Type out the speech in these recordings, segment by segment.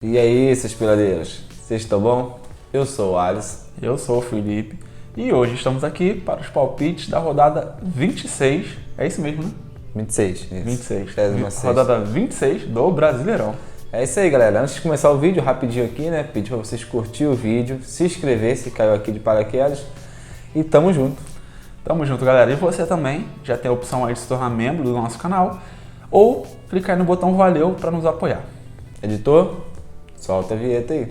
E aí, seus piladeiros, vocês estão bom? Eu sou o Alisson. Eu sou o Felipe e hoje estamos aqui para os palpites da rodada 26, é isso mesmo, né? 26, isso. 26, 26. rodada 26 do Brasileirão. É isso aí, galera. Antes de começar o vídeo, rapidinho aqui, né? Pedir para vocês curtir o vídeo, se inscrever se caiu aqui de paraquedas e tamo junto. Tamo junto, galera. E você também já tem a opção aí de se tornar membro do nosso canal ou clicar aí no botão valeu para nos apoiar. Editor, solta a vinheta aí.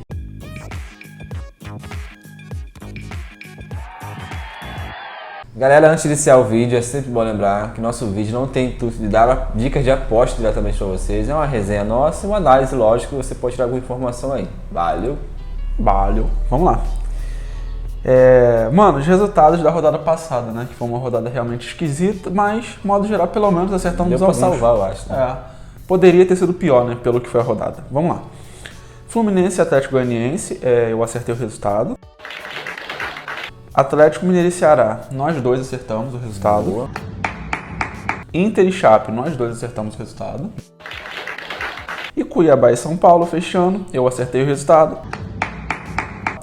Galera, antes de iniciar o vídeo, é sempre bom lembrar que nosso vídeo não tem intuito de dar dicas de aposta diretamente para vocês. É uma resenha nossa e uma análise, lógico, que você pode tirar alguma informação aí. Valeu? Valeu. Vamos lá. Mano, os resultados da rodada passada, né? Que foi uma rodada realmente esquisita, mas, de modo geral, pelo menos acertamos Deu pra alguns. salvar, eu acho. Né? Poderia ter sido pior, né? Pelo que foi a rodada. Vamos lá. Fluminense e Atlético Goianiense, eu acertei o resultado. Atlético Mineiro e Ceará, nós dois acertamos o resultado. Boa. Inter e Chape, nós dois acertamos o resultado. E Cuiabá e São Paulo fechando, eu acertei o resultado.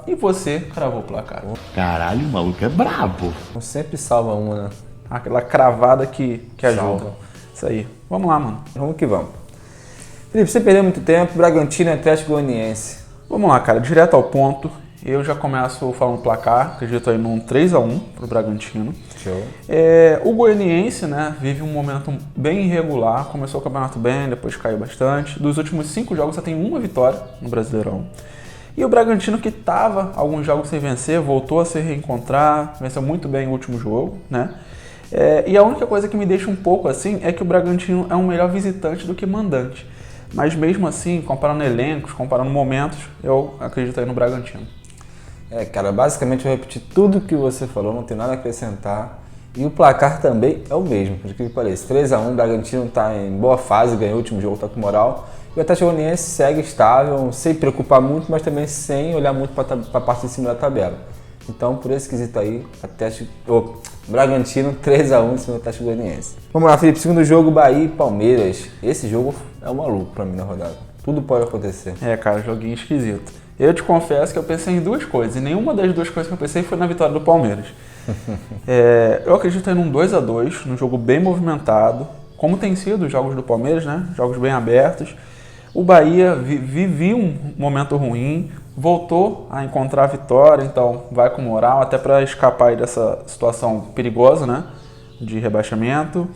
E você cravou o placar. Caralho, o maluco é brabo. Sempre salva uma, né? Aquela cravada que ajuda. Salva. Isso aí. Vamos lá, mano. Vamos que vamos. Felipe, sem perder muito tempo, Bragantino e Atlético Goianiense. Vamos lá, cara. Direto ao ponto. Eu já começo falando placar. Acredito aí num 3-1 pro Bragantino. Show. O Goianiense, né, vive um momento bem irregular. Começou o campeonato bem, depois caiu bastante. Dos últimos 5 jogos só tem uma vitória no Brasileirão. E o Bragantino, que estava alguns jogos sem vencer, voltou a se reencontrar, venceu muito bem o último jogo, né? E a única coisa que me deixa um pouco assim é que o Bragantino é um melhor visitante do que mandante. Mas mesmo assim, comparando elencos, comparando momentos, eu acredito aí no Bragantino. Cara, basicamente eu vou repetir tudo que você falou, não tem nada a acrescentar. E o placar também é o mesmo, por que pareça. 3-1, o Bragantino está em boa fase, ganhou o último jogo, está com moral. E o Atlético Goianiense segue estável, sem preocupar muito, mas também sem olhar muito para a parte de cima da tabela. Então, por esse quesito aí, Bragantino 3-1 em cima do Atlético Goianiense. Vamos lá, Felipe, segundo jogo, Bahia e Palmeiras. Esse jogo é um maluco para mim na rodada. Tudo pode acontecer. Cara, joguinho esquisito. Eu te confesso que eu pensei em duas coisas, e nenhuma das duas coisas que eu pensei foi na vitória do Palmeiras. Eu acredito aí num 2-2, num jogo bem movimentado, como tem sido os jogos do Palmeiras, né? Jogos bem abertos. O Bahia vivia um momento ruim, voltou a encontrar a vitória, então vai com moral, até para escapar aí dessa situação perigosa, né? De rebaixamento.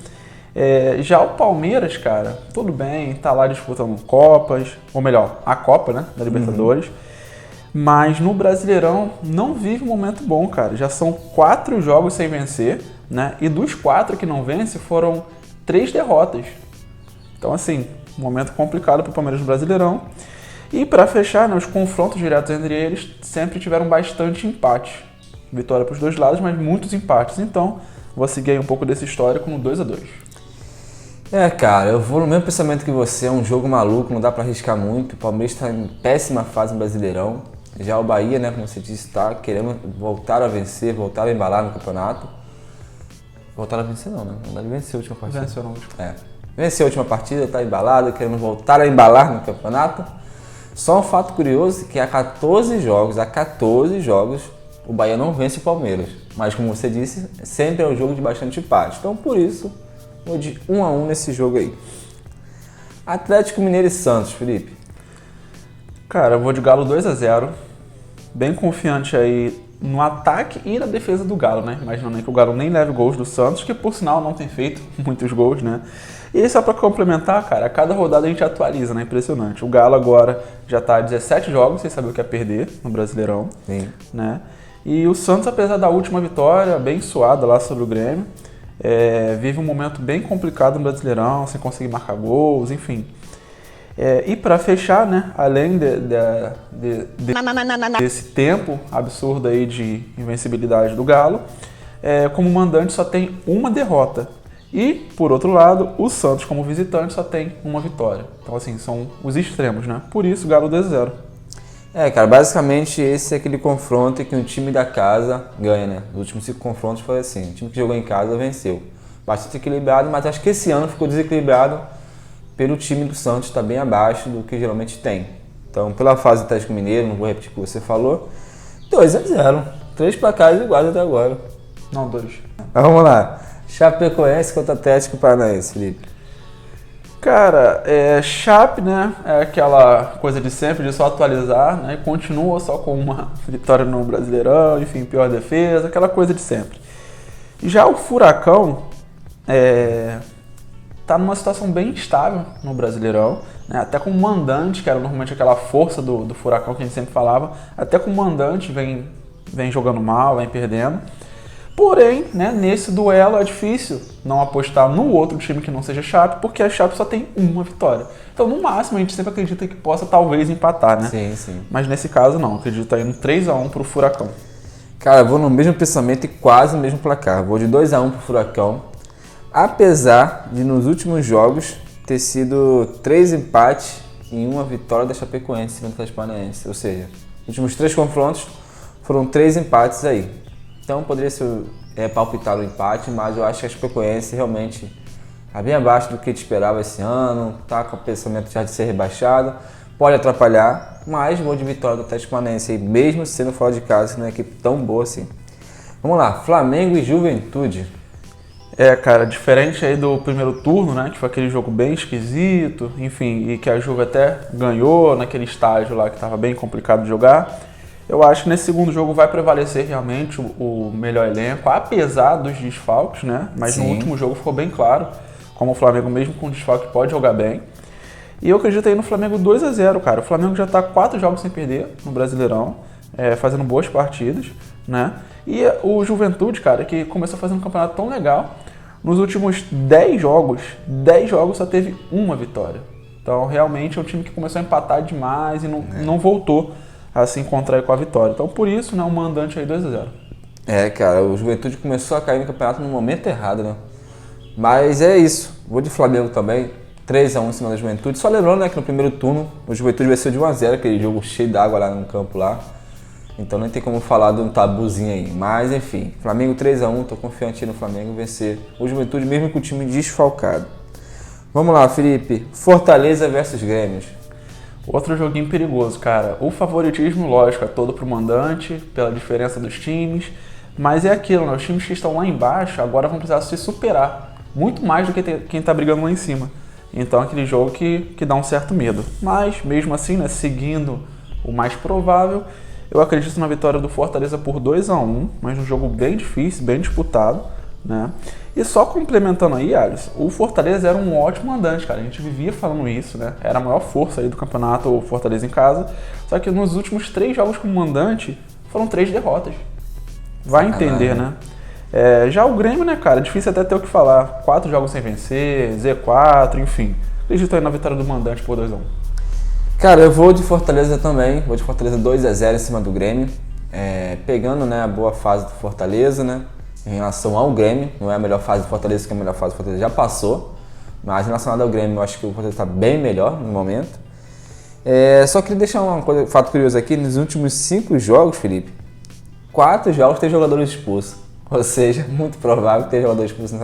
Já o Palmeiras, cara, tudo bem, tá lá disputando Copas, ou melhor, a Copa, né? Da Libertadores. Mas no Brasileirão não vive um momento bom, cara. Já são 4 jogos sem vencer, né? E dos 4 que não vence foram 3 derrotas. Então, assim, um momento complicado para o Palmeiras no Brasileirão. E para fechar, né, os confrontos diretos entre eles sempre tiveram bastante empate. Vitória para os dois lados, mas muitos empates. Então, vou seguir aí um pouco desse histórico no 2-2. Cara, eu vou no mesmo pensamento que você, é um jogo maluco, não dá pra arriscar muito. O Palmeiras está em péssima fase no Brasileirão. Já o Bahia, né, como você disse, está querendo voltar a vencer, voltar a embalar no campeonato. Voltar a vencer não, né? Na verdade, venceu a última partida. Venceu na última. Venceu a última partida, está embalado, querendo voltar a embalar no campeonato. Só um fato curioso que há 14 jogos, o Bahia não vence o Palmeiras. Mas como você disse, sempre é um jogo de bastante empate. Então por isso, vou de 1-1 nesse jogo aí. Atlético Mineiro e Santos, Felipe. Cara, eu vou de Galo 2-0. Bem confiante aí no ataque e na defesa do Galo, né? Imaginando aí que o Galo nem leve gols do Santos, que por sinal não tem feito muitos gols, né? E só pra complementar, cara, a cada rodada a gente atualiza, né? Impressionante. O Galo agora já tá a 17 jogos, sem saber o que é perder no Brasileirão. Sim. Né? E o Santos, apesar da última vitória, bem suada lá sobre o Grêmio, vive um momento bem complicado no Brasileirão, sem conseguir marcar gols, enfim. E para fechar, né, além desse tempo absurdo aí de invencibilidade do Galo, como mandante só tem uma derrota. E, por outro lado, o Santos como visitante só tem uma vitória. Então, assim, são os extremos, né? Por isso, Galo 2-0. Cara, basicamente esse é aquele confronto que o time da casa ganha, né? Os últimos 5 confrontos foi assim, o time que jogou em casa venceu. Bastante equilibrado, mas acho que esse ano ficou desequilibrado pelo time do Santos estar bem abaixo do que geralmente tem. Então, pela fase do Atlético Mineiro, não vou repetir o que você falou, 2-0. 3 placares iguais até agora. Não, 2. Mas vamos lá. Chapecoense contra Atlético Paranaense, Felipe. Cara, Chape, né, é aquela coisa de sempre, de só atualizar, né, e continua só com uma vitória no Brasileirão, enfim, pior defesa, aquela coisa de sempre. Já o Furacão tá numa situação bem instável no Brasileirão, né, até com o mandante, que era normalmente aquela força do Furacão que a gente sempre falava, até com o mandante vem jogando mal, vem perdendo. Porém, né, nesse duelo é difícil não apostar no outro time que não seja Chape, porque a Chape só tem uma vitória. Então, no máximo, a gente sempre acredita que possa talvez empatar, né? Sim, sim. Mas nesse caso, não. Acredito indo 3-1 pro Furacão. Cara, eu vou no mesmo pensamento e quase no mesmo placar. Vou de 2-1 pro Furacão. Apesar de nos últimos jogos ter sido 3 empates e 1 vitória da Chapecoense em cima do Atlético Paranaense. Ou seja, os últimos 3 confrontos foram 3 empates aí. Então poderia ser palpitar o empate, mas eu acho que a Chapecoense realmente está bem abaixo do que a gente esperava esse ano, está com o pensamento já de ser rebaixado, pode atrapalhar, mas vou de vitória do Atlético Paranaense aí, mesmo sendo fora de casa, que não é uma equipe tão boa assim. Vamos lá, Flamengo e Juventude. Cara, diferente aí do primeiro turno, né, que foi aquele jogo bem esquisito, enfim, e que a Juve até ganhou naquele estágio lá que estava bem complicado de jogar. Eu acho que nesse segundo jogo vai prevalecer realmente o melhor elenco, apesar dos desfalques, né? Mas Sim. No último jogo ficou bem claro como o Flamengo, mesmo com desfalque, pode jogar bem. E eu acredito aí no Flamengo 2-0, cara. O Flamengo já está 4 jogos sem perder no Brasileirão, fazendo boas partidas, né? E o Juventude, cara, que começou fazendo um campeonato tão legal, nos últimos 10 jogos só teve uma vitória. Então, realmente é um time que começou a empatar demais e não voltou a se encontrar com a vitória. Então, por isso, né, o mandante aí 2-0. Cara, o Juventude começou a cair no campeonato no momento errado, né? Mas é isso. Vou de Flamengo também. 3-1 em cima da Juventude. Só lembrando, né, que no primeiro turno o Juventude venceu de 1-0, aquele jogo cheio d'água lá no campo lá. Então nem tem como falar de um tabuzinho aí. Mas enfim, Flamengo 3-1, tô confiante no Flamengo vencer o Juventude mesmo com o time desfalcado. Vamos lá, Felipe. Fortaleza versus Grêmio. Outro joguinho perigoso, cara. O favoritismo, lógico, é todo pro mandante, pela diferença dos times. Mas é aquilo, né? Os times que estão lá embaixo agora vão precisar se superar. Muito mais do que quem tá brigando lá em cima. Então é aquele jogo que dá um certo medo. Mas, mesmo assim, né, seguindo o mais provável, eu acredito na vitória do Fortaleza por 2-1, mas um jogo bem difícil, bem disputado, né? E só complementando aí, Alisson, o Fortaleza era um ótimo mandante, cara. A gente vivia falando isso, né? Era a maior força aí do campeonato, o Fortaleza em casa. Só que nos últimos 3 jogos como mandante, foram 3 derrotas. Vai entender, né? Já o Grêmio, né, cara? Difícil até ter o que falar. 4 jogos sem vencer, Z4, enfim. Acredito aí na vitória do mandante por 2-1. Cara, eu vou de Fortaleza também. Vou de Fortaleza 2-0 em cima do Grêmio. Pegando, né, a boa fase do Fortaleza, né? Em relação ao Grêmio, não é a melhor fase do Fortaleza, que a melhor fase do Fortaleza já passou. Mas relacionado ao Grêmio, eu acho que o Fortaleza está bem melhor no momento. Só queria deixar um fato curioso aqui. Nos últimos 5 jogos, Felipe, 4 jogos tem jogadores expulsos. Ou seja, muito provável que tenha jogadores expulsos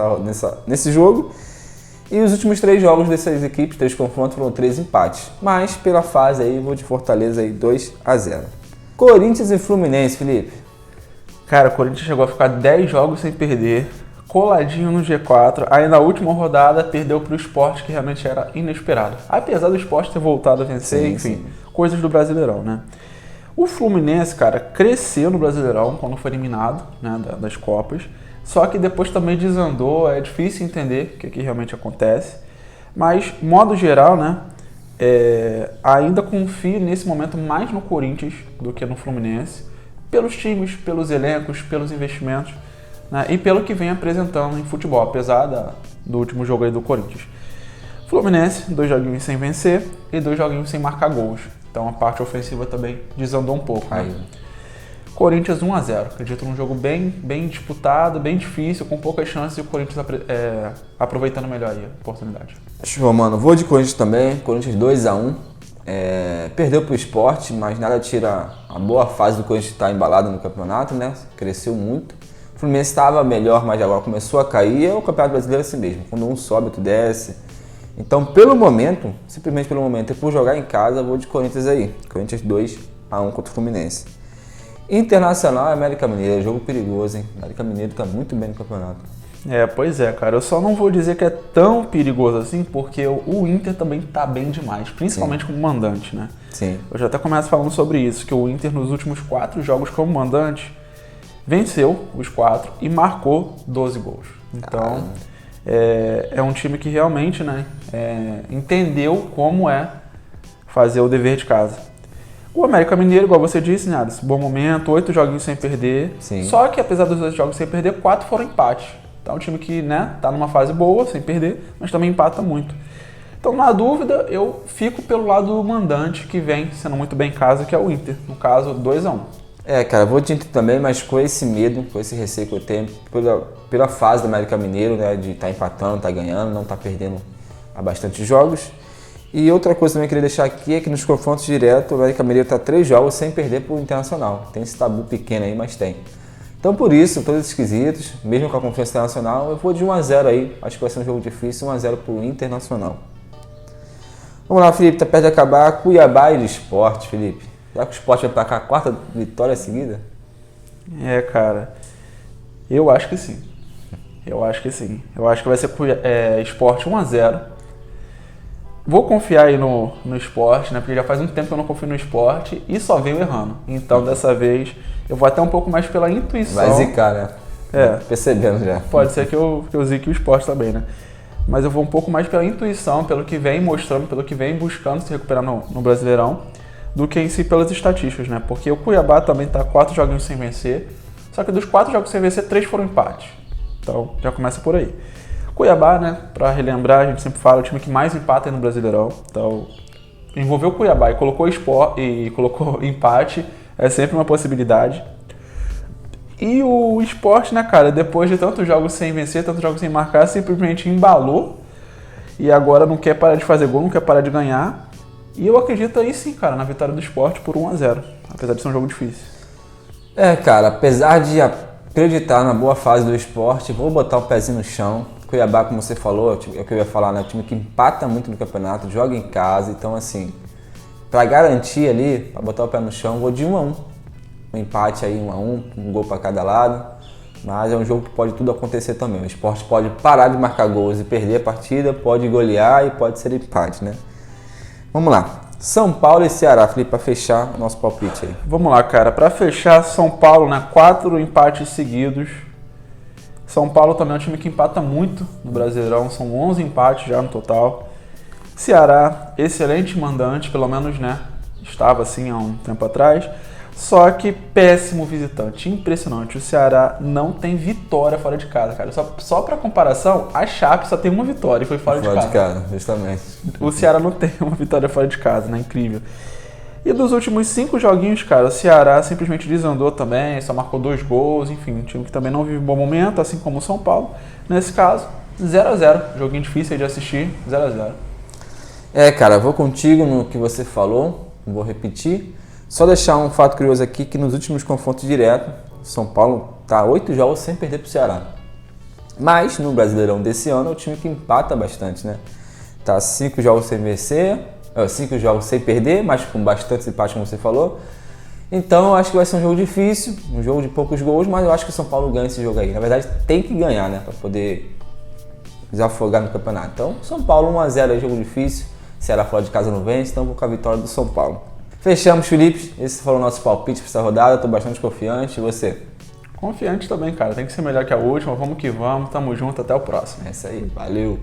nesse jogo. E os últimos 3 jogos dessas equipes, 3 confrontos, foram 3 empates. Mas pela fase aí, vou de Fortaleza aí 2-0. Corinthians e Fluminense, Felipe. Cara, o Corinthians chegou a ficar 10 jogos sem perder, coladinho no G4. Aí na última rodada perdeu para o Sport, que realmente era inesperado. Apesar do Sport ter voltado a vencer, sim, enfim, sim. Coisas do Brasileirão, né? O Fluminense, cara, cresceu no Brasileirão quando foi eliminado, né, das Copas. Só que depois também desandou, é difícil entender o que realmente acontece. Mas, modo geral, né, ainda confio nesse momento mais no Corinthians do que no Fluminense. Pelos times, pelos elencos, pelos investimentos, né, e pelo que vem apresentando em futebol, apesar do último jogo aí do Corinthians. Fluminense, 2 joguinhos sem vencer e 2 joguinhos sem marcar gols. Então a parte ofensiva também desandou um pouco. Né? Corinthians 1-0. Acredito num jogo bem disputado, bem difícil, com poucas chances e o Corinthians aproveitando melhor aí a oportunidade. Show, mano. Vou de Corinthians também. Corinthians 2-1. Perdeu pro Sport, mas nada tira a boa fase do Corinthians estar embalado no campeonato, né? Cresceu muito. O Fluminense estava melhor, mas agora começou a cair. O Campeonato Brasileiro é assim mesmo. Quando um sobe, outro desce. Então, pelo momento, simplesmente pelo momento, e por jogar em casa, eu vou de Corinthians aí. Corinthians 2-1 contra o Fluminense. Internacional e América Mineiro, jogo perigoso, hein? América Mineiro tá muito bem no campeonato. Pois é, cara. Eu só não vou dizer que é tão perigoso assim, porque o Inter também tá bem demais, principalmente como mandante, né? Sim. Eu já até começo falando sobre isso, que o Inter nos últimos 4 jogos como mandante venceu os 4 e marcou 12 gols. Então, é um time que realmente, né, entendeu como é fazer o dever de casa. O América Mineiro, igual você disse, né, bom momento, 8 joguinhos sem perder. Sim. Só que apesar dos 8 jogos sem perder, 4 foram empate. Então é um time que, né, tá numa fase boa, sem perder, mas também empata muito. Então, na dúvida, eu fico pelo lado do mandante, que vem sendo muito bem em casa, que é o Inter. No caso, 2-1. Cara, vou de Inter também, mas com esse medo, com esse receio que eu tenho, pela fase do América Mineiro, né, de estar empatando, estar ganhando, não estar perdendo há bastante jogos. E outra coisa também que eu queria deixar aqui é que nos confrontos diretos, o América Mineiro está 3 jogos sem perder para o Internacional. Tem esse tabu pequeno aí, mas tem. Então, por isso, todos esses quesitos, mesmo com a confiança internacional, eu vou de 1-0 aí. Acho que vai ser um jogo difícil, 1-0 para o Internacional. Vamos lá, Felipe, tá perto de acabar. Cuiabá e Sport, Felipe. Será que o Sport vai placar a 4ª vitória seguida? Cara, eu acho que sim. Eu acho que sim. Eu acho que vai ser Sport 1-0. Vou confiar aí no Sport, né? Porque já faz um tempo que eu não confio no Sport e só venho errando. Então, dessa vez, eu vou até um pouco mais pela intuição. Vai zicar, né? Percebendo já. Pode ser que eu zique o Sport também, né? Mas eu vou um pouco mais pela intuição, pelo que vem mostrando, pelo que vem buscando se recuperar no Brasileirão, do que em si pelas estatísticas, né? Porque o Cuiabá também tá 4 joguinhos sem vencer, só que dos 4 jogos sem vencer, 3 foram empates. Então, já começa por aí. Cuiabá, né, pra relembrar, a gente sempre fala, é o time que mais empata no Brasileirão. Então, envolveu o Cuiabá e colocou empate, é sempre uma possibilidade. E o Sport, né, cara, depois de tantos jogos sem vencer, tantos jogos sem marcar, simplesmente embalou e agora não quer parar de fazer gol, não quer parar de ganhar. E eu acredito aí sim, cara, na vitória do Sport por 1-0, apesar de ser um jogo difícil. Cara, apesar de acreditar na boa fase do Sport, vou botar o pezinho no chão. Cuiabá, como você falou, é o que eu ia falar, né? O time que empata muito no campeonato, joga em casa, então assim, pra garantir ali, pra botar o pé no chão, vou de 1-1. Um empate aí, 1-1, um gol pra cada lado, mas é um jogo que pode tudo acontecer também. O Sport pode parar de marcar gols e perder a partida, pode golear e pode ser empate, né? Vamos lá. São Paulo e Ceará, Felipe, para fechar o nosso palpite aí. Vamos lá, cara. Para fechar, São Paulo, né? 4 empates seguidos. São Paulo também é um time que empata muito no Brasileirão. São 11 empates já no total. Ceará, excelente mandante, pelo menos, né? Estava assim há um tempo atrás. Só que péssimo visitante, impressionante. O Ceará não tem vitória fora de casa, cara. Só para comparação, a Chape só tem uma vitória e foi fora de casa. Fora de casa, justamente. O Ceará não tem uma vitória fora de casa, né? Incrível. E dos últimos 5 joguinhos, cara, o Ceará simplesmente desandou também, só marcou 2 gols, enfim, um time que também não vive um bom momento, assim como o São Paulo. Nesse caso, 0-0, joguinho difícil de assistir, 0-0. Cara, vou contigo no que você falou, vou repetir. Só deixar um fato curioso aqui, que nos últimos confrontos diretos, São Paulo tá 8 jogos sem perder pro Ceará. Mas no Brasileirão desse ano é o time que empata bastante, né? Tá 5 jogos sem vencer, 5 jogos sem perder, mas com bastante empate, como você falou. Então eu acho que vai ser um jogo difícil, um jogo de poucos gols, mas eu acho que o São Paulo ganha esse jogo aí. Na verdade tem que ganhar, né? Pra poder desafogar no campeonato. Então São Paulo 1-0 é jogo difícil, Ceará fora de casa não vence, então vou com a vitória do São Paulo. Fechamos, Felipe. Esse foi o nosso palpite para essa rodada. Estou bastante confiante. E você? Confiante também, cara. Tem que ser melhor que a última. Vamos que vamos. Tamo junto. Até o próximo. É isso aí. Valeu.